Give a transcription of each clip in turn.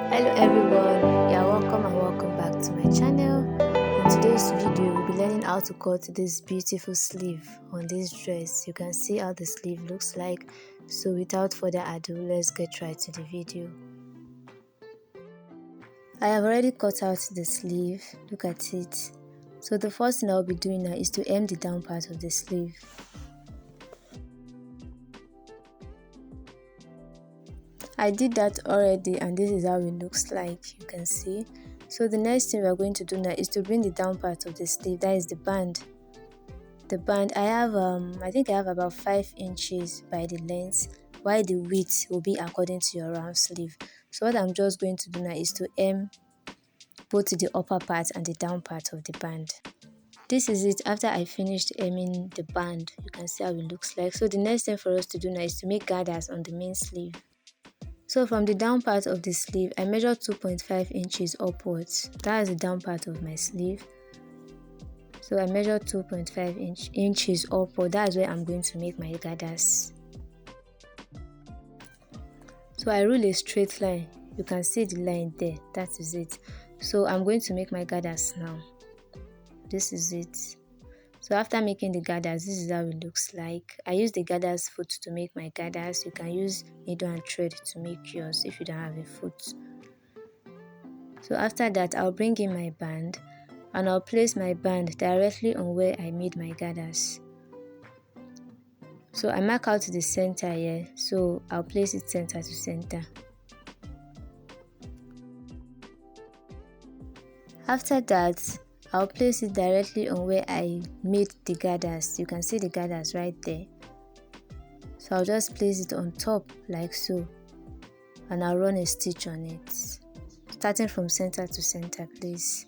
Hello everyone, welcome and welcome back to my channel. In today's video we'll be learning how to cut this beautiful sleeve on this dress. You can see how the sleeve looks like. So without further ado, let's get right to the video. I have already cut out the sleeve. Look at it. So the first thing I'll be doing now is to hem the down part of the sleeve. I did that already and this is how it looks like, you can see. So the next thing we are going to do now is to bring the down part of the sleeve, that is the band. The band, I think I have about 5 inches by the length, while the width will be according to your round sleeve. So what I'm just going to do now is to hem both the upper part and the down part of the band. This is it after I finished hemming the band. You can see how it looks like. So the next thing for us to do now is to make gathers on the main sleeve. So from the down part of the sleeve, I measured 2.5 inches upwards. That is the down part of my sleeve. So I measured 2.5 inches upward. That is where I'm going to make my gathers. So I rule a straight line. You can see the line there. That is it. So I'm going to make my gathers now. This is it. So after making the gathers, this is how it looks like. I use the gathers foot to make my gathers. You can use needle and thread to make yours if you don't have a foot. So after that, I'll bring in my band and I'll place my band directly on where I made my gathers. So I mark out the center here. So I'll place it center to center. After that, I'll place it directly on where I made the gathers. You can see the gathers right there. So I'll just place it on top like so. And I'll run a stitch on it. Starting from center to center, please.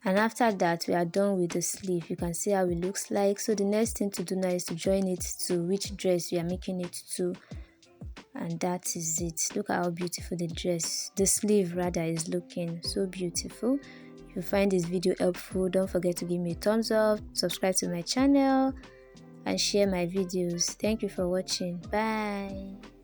And after that, we are done with the sleeve. You can see how it looks like. So the next thing to do now is to join it to which dress we are making it to. And that is it. Look at how beautiful the sleeve rather is looking. So beautiful. If you find this video helpful, don't forget to give me a thumbs up, subscribe to my channel and share my videos. Thank you for watching. Bye.